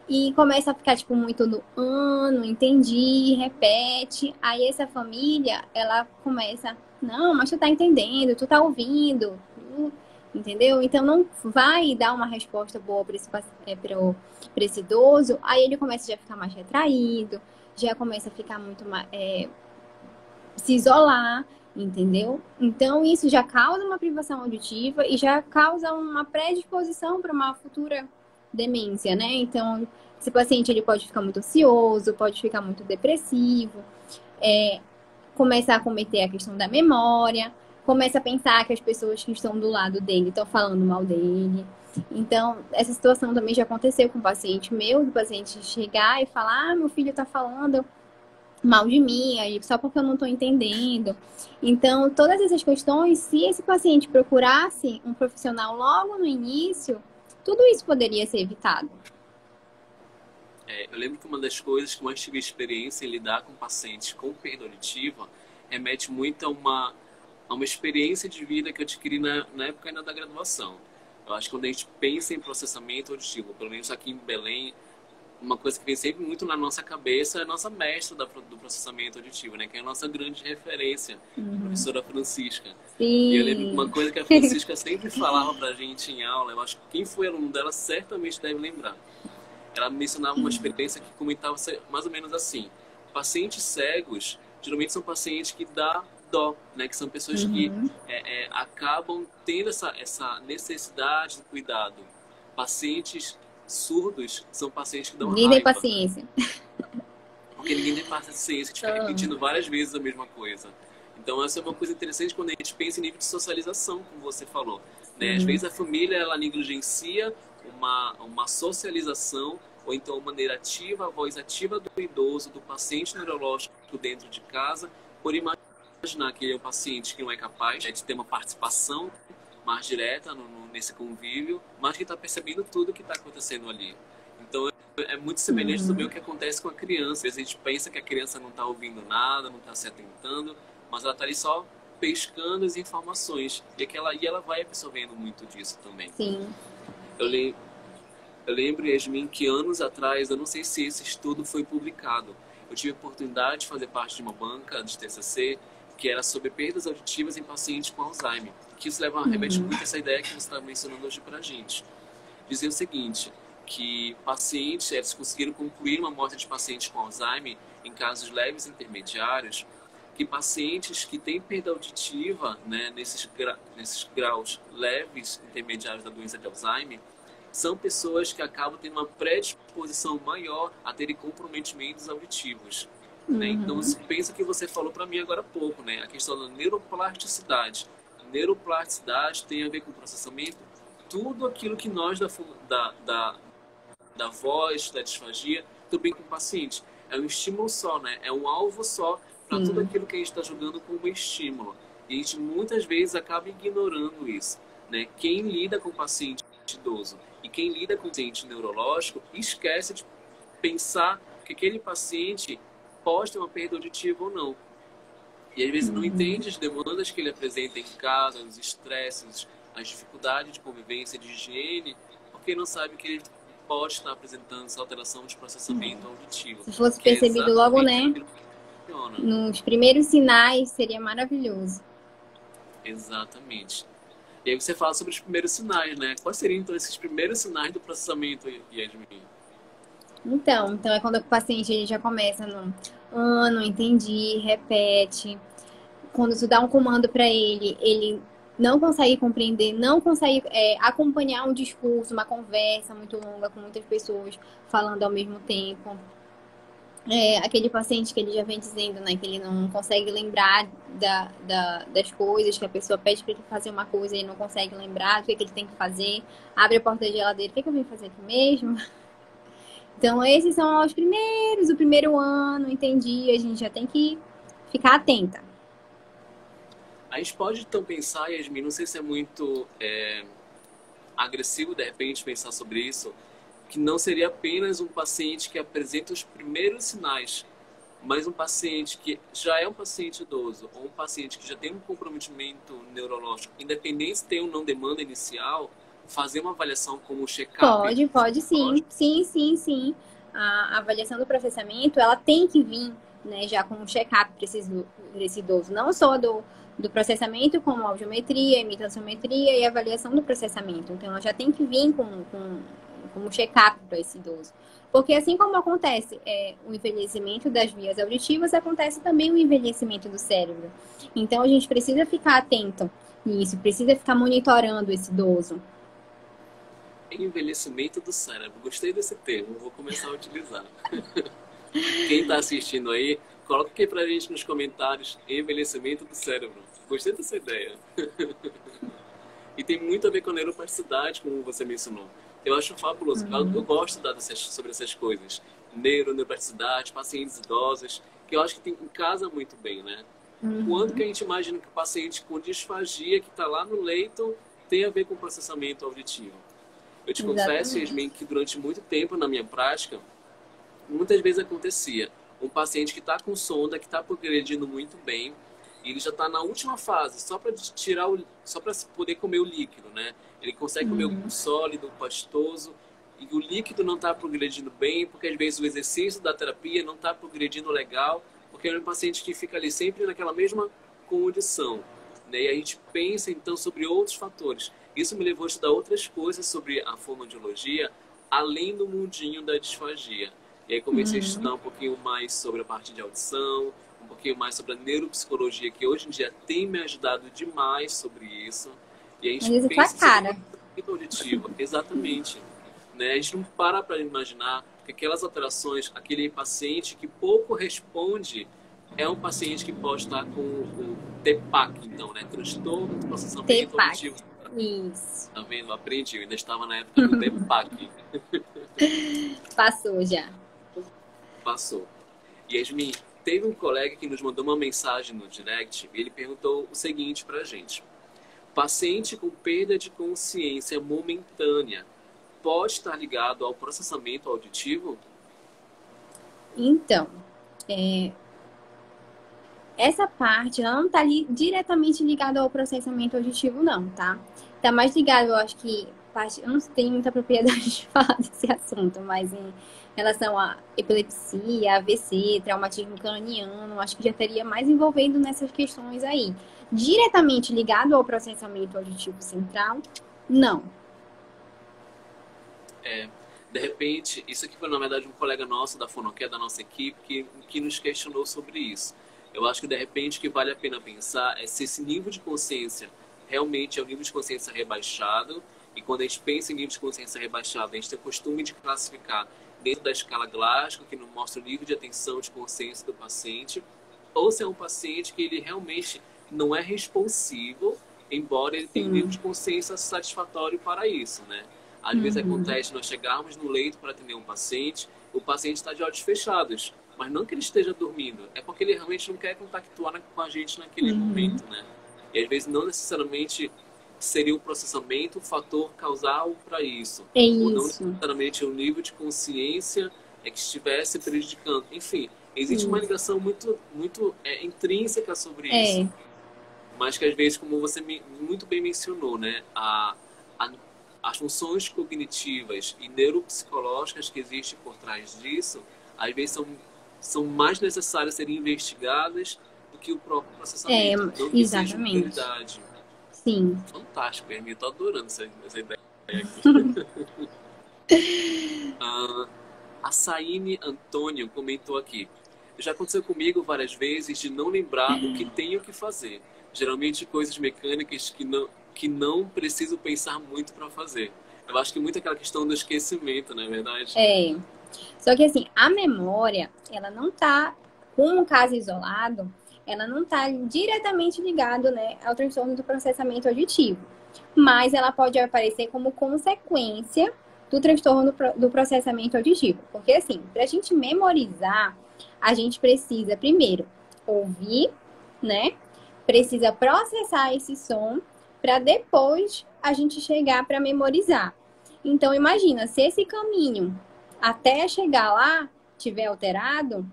e começa a ficar, tipo, muito no ano, entendi, repete. Aí essa família, ela começa, não, mas tu tá entendendo, tu tá ouvindo, entendeu? Então não vai dar uma resposta boa para esse idoso. Aí ele começa já a ficar mais retraído, já começa a ficar muito mais, se isolar, entendeu? Então isso já causa uma privação auditiva e já causa uma predisposição para uma futura demência, né? Então esse paciente ele pode ficar muito ansioso, pode ficar muito depressivo, começa a cometer a questão da memória, começa a pensar que as pessoas que estão do lado dele estão falando mal dele. Então, essa situação também já aconteceu com um paciente meu, do paciente chegar e falar, meu filho está falando mal de mim, aí só porque eu não estou entendendo. Então, todas essas questões, se esse paciente procurasse um profissional logo no início, tudo isso poderia ser evitado.
Eu lembro que uma das coisas que eu mais tive experiência em lidar com pacientes com perda auditiva remete muito a uma experiência de vida que eu adquiri na época ainda da graduação. Eu acho que quando a gente pensa em processamento auditivo, pelo menos aqui em Belém, uma coisa que vem sempre muito na nossa cabeça é a nossa mestra do processamento auditivo, né? Que é a nossa grande referência, a professora Francisca.
Sim.
E eu lembro que uma coisa que a Francisca sempre falava pra gente em aula, eu acho que quem foi aluno dela certamente deve lembrar. Ela mencionava uma experiência que comentava mais ou menos assim: pacientes cegos geralmente são pacientes que dá dó, né? Que são pessoas que acabam tendo essa necessidade de cuidado. Pacientes surdos são pacientes que dão
Ninguém tem
raiva.
paciência.
Porque ninguém tem paciência de ficar repetindo várias vezes a mesma coisa. Então, essa é uma coisa interessante quando a gente pensa em nível de socialização, como você falou, né? Às vezes a família ela negligencia uma socialização ou então uma maneira ativa, a voz ativa do idoso, do paciente neurológico dentro de casa, por imaginar que ele é um paciente que não é capaz de ter uma participação mais direta nesse convívio, mas que está percebendo tudo o que está acontecendo ali. Então, é muito semelhante também o que acontece com a criança. Às vezes a gente pensa que a criança não está ouvindo nada, não está se atentando, mas ela está ali só pescando as informações. E ela vai absorvendo muito disso também.
Sim.
Eu lembro, Yasmin, que anos atrás, eu não sei se esse estudo foi publicado, eu tive a oportunidade de fazer parte de uma banca de TCC que era sobre perdas auditivas em pacientes com Alzheimer. Que isso remete muito a essa ideia que você está mencionando hoje para a gente. Dizia o seguinte, que pacientes, eles conseguiram concluir uma amostra de pacientes com Alzheimer em casos leves e intermediários, que pacientes que têm perda auditiva, né, nesses graus leves e intermediários da doença de Alzheimer, são pessoas que acabam tendo uma predisposição maior a terem comprometimentos auditivos. Né? Então, pensa que você falou para mim agora há pouco, né? A questão da neuroplasticidade. Neuroplasticidade tem a ver com processamento. Tudo aquilo que nós da voz, da disfagia, também com o paciente. É um estímulo só, né? É um alvo só para tudo aquilo que a gente está jogando como estímulo. E a gente muitas vezes acaba ignorando isso. Né? Quem lida com o paciente idoso e quem lida com o paciente neurológico esquece de pensar que aquele paciente pode ter uma perda auditiva ou não. E às vezes não entende as demandas que ele apresenta em casa, os estresses, as dificuldades de convivência, de higiene, porque não sabe que ele pode estar apresentando essa alteração de processamento auditivo.
Se fosse percebido logo, né? Nos primeiros sinais, seria maravilhoso.
Exatamente. E aí você fala sobre os primeiros sinais, né? Quais seriam, então, esses primeiros sinais do processamento, Yasmin?
Então é quando o paciente ele já começa no não entendi, repete. Quando tu dá um comando para ele não consegue compreender, não consegue acompanhar um discurso, uma conversa muito longa com muitas pessoas falando ao mesmo tempo. Aquele paciente que ele já vem dizendo, né, que ele não consegue lembrar das coisas, que a pessoa pede para ele fazer uma coisa e ele não consegue lembrar do que ele tem que fazer, abre a porta da geladeira, o que eu vim fazer aqui mesmo? Então, esses são os primeiros, o primeiro ano, entendi, a gente já tem que ficar atenta.
A gente pode então pensar, Yasmin, não sei se é muito agressivo de repente pensar sobre isso, que não seria apenas um paciente que apresenta os primeiros sinais, mas um paciente que já é um paciente idoso ou um paciente que já tem um comprometimento neurológico, independente se tem ou não demanda inicial, fazer uma avaliação como um check-up.
Pode sim. Sim. A avaliação do processamento, ela tem que vir, né, já com um check-up para esse idoso, não só do processamento, como audiometria, imitanciometria e avaliação do processamento. Então, ela já tem que vir com um check-up para esse idoso. Porque assim como acontece o envelhecimento das vias auditivas, acontece também o envelhecimento do cérebro. Então, a gente precisa ficar atento nisso, precisa ficar monitorando esse idoso.
Envelhecimento do cérebro. Gostei desse termo, vou começar a utilizar. Quem está assistindo aí, coloca aqui pra gente nos comentários envelhecimento do cérebro. Gostei dessa ideia. E tem muito a ver com a neuroplasticidade, como você mencionou. Eu acho fabuloso. Eu gosto de dar sobre essas coisas. Neuroplasticidade, pacientes idosos, que eu acho que casa muito bem, né? Quando que a gente imagina que o paciente com disfagia, que está lá no leito, tem a ver com processamento auditivo? Eu te confesso, Yasmin, que durante muito tempo na minha prática, muitas vezes acontecia um paciente que está com sonda, que está progredindo muito bem, e ele já está na última fase, só para poder comer o líquido, né? Ele consegue comer o sólido, o pastoso, e o líquido não está progredindo bem, porque às vezes o exercício da terapia não está progredindo legal, porque é um paciente que fica ali sempre naquela mesma condição, né? E a gente pensa então sobre outros fatores. Isso me levou a estudar outras coisas sobre a fonoaudiologia, além do mundinho da disfagia. E aí comecei a estudar um pouquinho mais sobre a parte de audição, um pouquinho mais sobre a neuropsicologia, que hoje em dia tem me ajudado demais sobre isso. E a gente pensa sobre o auditivo, exatamente. Né? A gente não para imaginar que aquelas alterações, aquele paciente que pouco responde, é um paciente que pode estar com TPAC, então, né? Transtorno do processamento auditivo.
Isso.
Tá vendo? Aprendi, eu ainda estava na época do TPAC.
Passou já.
Passou. Yasmin, teve um colega que nos mandou uma mensagem no direct e ele perguntou o seguinte pra gente. Paciente com perda de consciência momentânea pode estar ligado ao processamento auditivo?
Então, essa parte ela não está diretamente ligada ao processamento auditivo, não, tá? Está mais ligado, eu acho que eu não tenho muita propriedade de falar desse assunto, mas em relação a epilepsia, AVC, traumatismo craniano, acho que já estaria mais envolvendo nessas questões aí. Diretamente ligado ao processamento auditivo central, não.
De repente, isso aqui foi na verdade um colega nosso da Fono, que é da nossa equipe, que nos questionou sobre isso. Eu acho que de repente o que vale a pena pensar é se esse nível de consciência realmente é um nível de consciência rebaixado, e quando a gente pensa em nível de consciência rebaixado, a gente tem o costume de classificar dentro da escala Glasgow, que não mostra o nível de atenção, de consciência do paciente, ou se é um paciente que ele realmente não é responsivo, embora ele tenha um nível de consciência satisfatório para isso, né? Às vezes acontece nós chegarmos no leito para atender um paciente, o paciente está de olhos fechados, mas não que ele esteja dormindo, é porque ele realmente não quer compactuar com a gente naquele momento, né? E às vezes não necessariamente seria o processamento o fator causal para isso. Ou não necessariamente o nível de consciência que estivesse prejudicando. Enfim, existe uma ligação muito intrínseca sobre isso. Mas que às vezes, como você muito bem mencionou, né? As funções cognitivas e neuropsicológicas que existem por trás disso, às vezes são mais necessárias serem investigadas do que o próprio processamento. Não que seja uma prioridade.
Sim.
Fantástico, Hermínio. Estou adorando essa ideia aqui. A Saine Antônio comentou aqui. Já aconteceu comigo várias vezes de não lembrar o que tenho que fazer. Geralmente coisas mecânicas que não preciso pensar muito para fazer. Eu acho que muito aquela questão do esquecimento, não é verdade?
Só que assim, a memória, ela não está, com um caso isolado, ela não está diretamente ligada, né, ao transtorno do processamento auditivo. Mas ela pode aparecer como consequência do transtorno do processamento auditivo. Porque assim, para a gente memorizar, a gente precisa, primeiro, ouvir, né? Precisa processar esse som para depois a gente chegar para memorizar. Então, imagina, se esse caminho até chegar lá tiver alterado,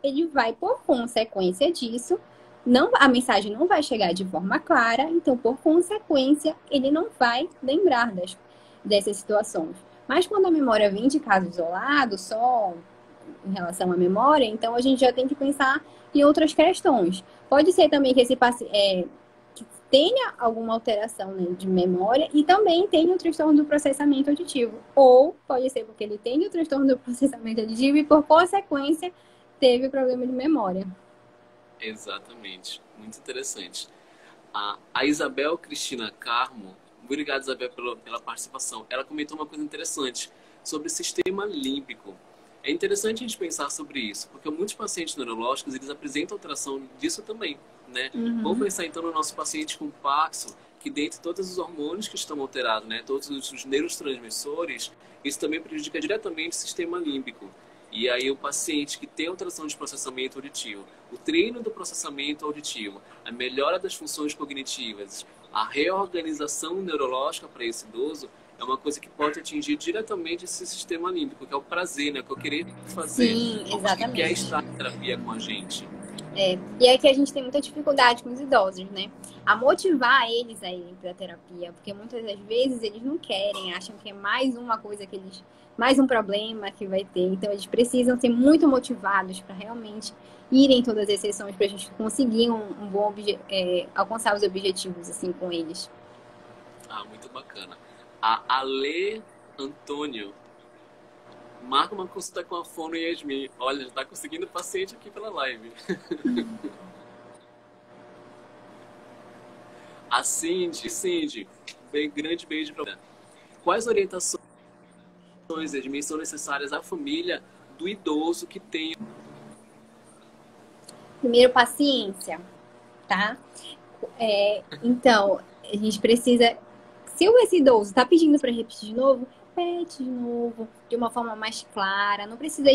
ele vai, por consequência disso, não, a mensagem não vai chegar de forma clara, então, por consequência, ele não vai lembrar dessas situações. Mas quando a memória vem de caso isolado, só em relação à memória, então a gente já tem que pensar em outras questões. Pode ser também que esse paciente que tenha alguma alteração, né, de memória e também tenha o transtorno do processamento auditivo. Ou pode ser porque ele tem o transtorno do processamento auditivo e, por consequência, teve problema de memória.
Exatamente. Muito interessante. A Isabel Cristina Carmo, obrigado, Isabel, pela participação. Ela comentou uma coisa interessante sobre o sistema límbico. É interessante a gente pensar sobre isso, porque muitos pacientes neurológicos, eles apresentam alteração disso também, né? Vamos pensar então no nosso paciente com Parkinson, que dentre todos os hormônios que estão alterados, né, todos os neurotransmissores, isso também prejudica diretamente o sistema límbico. E aí o paciente que tem alteração de processamento auditivo, o treino do processamento auditivo, a melhora das funções cognitivas, a reorganização neurológica para esse idoso, é uma coisa que pode atingir diretamente esse sistema límbico, que é o prazer, né? Que eu querer fazer.
Sim, exatamente.
Que quer estar em terapia com a gente.
E é que a gente tem muita dificuldade com os idosos, né? A motivar eles a irem para a terapia, porque muitas das vezes eles não querem, acham que é mais uma coisa que eles, mais um problema que vai ter. Então eles precisam ser muito motivados para realmente irem todas as sessões para a gente conseguir um bom alcançar os objetivos assim com eles.
Muito bacana. A Ale Antônio marca uma consulta com a Fono e Yasmin. Olha, já tá conseguindo paciente aqui pela live. A Cindy, grande beijo pra você. Quais orientações, Yasmin, são necessárias à família do idoso que tem...
Primeiro, paciência, tá? Então, a gente precisa... Se esse idoso está pedindo para repetir de novo, repete de novo, de uma forma mais clara. Não precisa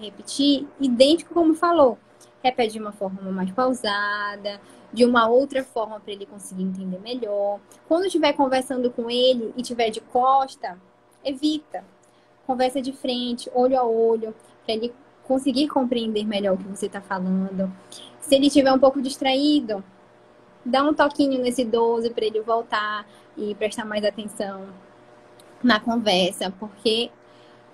repetir idêntico como falou. Repete de uma forma mais pausada, de uma outra forma para ele conseguir entender melhor. Quando estiver conversando com ele e estiver de costa, evita. Conversa de frente, olho a olho, para ele conseguir compreender melhor o que você está falando. Se ele estiver um pouco distraído, dá um toquinho nesse idoso para ele voltar e prestar mais atenção na conversa, porque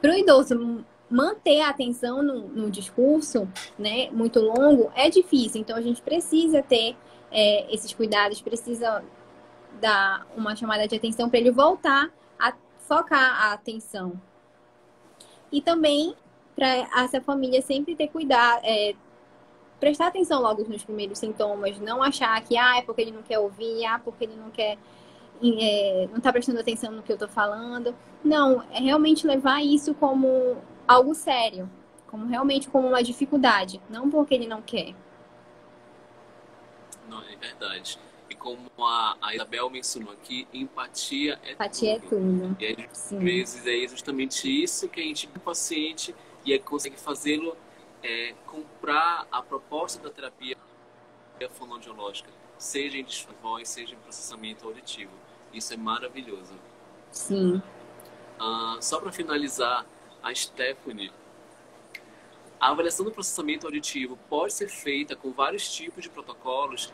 para o idoso manter a atenção no discurso, né, muito longo, é difícil. Então, a gente precisa ter esses cuidados, precisa dar uma chamada de atenção para ele voltar a focar a atenção. E também para essa família sempre ter cuidado, prestar atenção logo nos primeiros sintomas, não achar que é porque ele não quer ouvir, porque ele não quer, não está prestando atenção no que eu estou falando. Não, é realmente levar isso como algo sério, realmente como uma dificuldade, não porque ele não quer.
Não, é verdade. E como a Isabel mencionou aqui, empatia é
tudo.
E aí, às vezes é justamente isso que a gente vê o paciente e consegue fazê-lo comprar a proposta da terapia fonoaudiológica, seja em distúrbio de voz, seja em processamento auditivo. Isso é maravilhoso.
Sim.
Só para finalizar, a Stephanie, a avaliação do processamento auditivo pode ser feita com vários tipos de protocolos,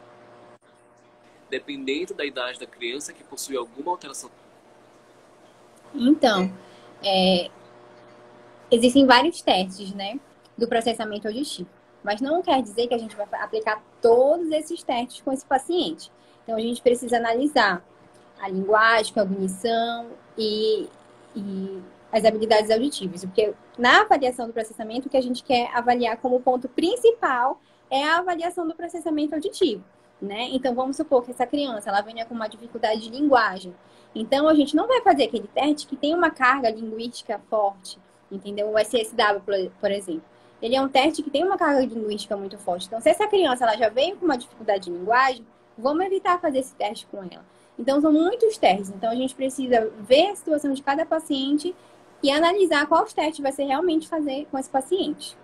dependendo da idade da criança que possui alguma alteração.
Então, existem vários testes, né, do processamento auditivo. Mas não quer dizer que a gente vai aplicar todos esses testes com esse paciente. Então, a gente precisa analisar a linguagem, a cognição e as habilidades auditivas. Porque na avaliação do processamento, o que a gente quer avaliar como ponto principal é a avaliação do processamento auditivo, né? Então, vamos supor que essa criança ela venha com uma dificuldade de linguagem. Então, a gente não vai fazer aquele teste que tem uma carga linguística forte, entendeu? O SSW, por exemplo. Ele é um teste que tem uma carga linguística muito forte. Então, se essa criança ela já veio com uma dificuldade de linguagem, vamos evitar fazer esse teste com ela. Então, são muitos testes. Então, a gente precisa ver a situação de cada paciente e analisar qual teste vai ser realmente fazer com esse paciente.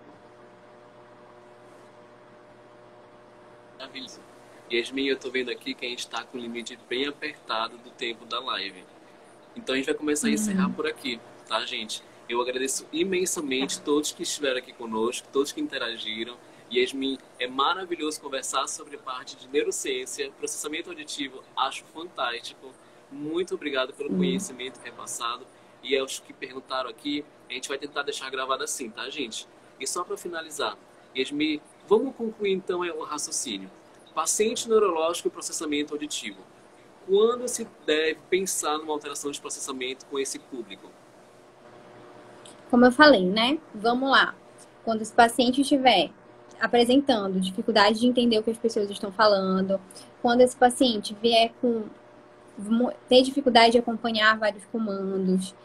maravilhoso. Yasmin, eu tô vendo aqui que a gente tá com o limite bem apertado do tempo da live. Então a gente vai começar a encerrar por aqui, tá, gente? Eu agradeço imensamente todos que estiveram aqui conosco, todos que interagiram. Yasmin, é maravilhoso conversar sobre a parte de neurociência, processamento auditivo, acho fantástico. Muito obrigado pelo conhecimento repassado. E aos que perguntaram aqui, a gente vai tentar deixar gravado assim, tá, gente? E só para finalizar, Yasmin, vamos concluir então o raciocínio. Paciente neurológico e processamento auditivo. Quando se deve pensar numa alteração de processamento com esse público?
Como eu falei, né? Vamos lá. Quando esse paciente estiver apresentando dificuldade de entender o que as pessoas estão falando, quando esse paciente vier ter dificuldade de acompanhar vários comandos,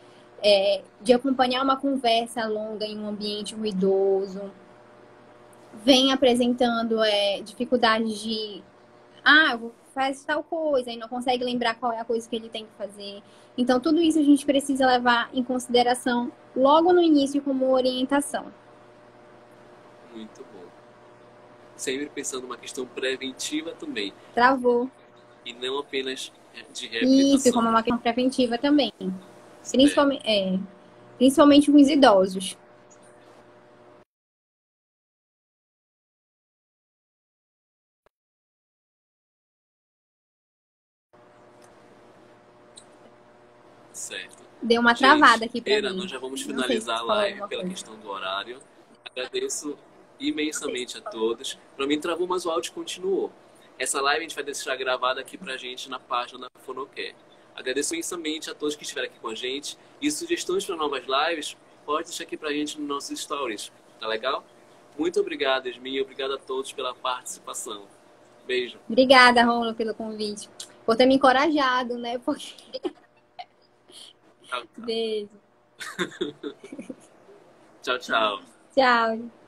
de acompanhar uma conversa longa em um ambiente ruidoso, vem apresentando dificuldade de eu vou fazer tal coisa e não consegue lembrar qual é a coisa que ele tem que fazer. Então, tudo isso a gente precisa levar em consideração logo no início como orientação.
Muito bom. Sempre pensando numa questão preventiva também.
Travou.
E não apenas de reabilitação.
Isso, como uma questão preventiva também. Principalmente com os idosos.
Certo.
Deu uma travada aqui pra mim.
Nós já vamos finalizar a live pela questão do horário. Agradeço imensamente a todos. Para mim travou, mas o áudio continuou. Essa live a gente vai deixar gravada aqui pra gente na página da Fonocare. Agradeço imensamente a todos que estiveram aqui com a gente. E sugestões para novas lives, pode deixar aqui pra gente nos nossos stories. Tá legal? Muito obrigado, Yasmin. Obrigado a todos pela participação. Beijo.
Obrigada, Rômulo, pelo convite. Por ter me encorajado, né? Porque...
Tchau, tchau.
Beijo.
Tchau, tchau.
Tchau.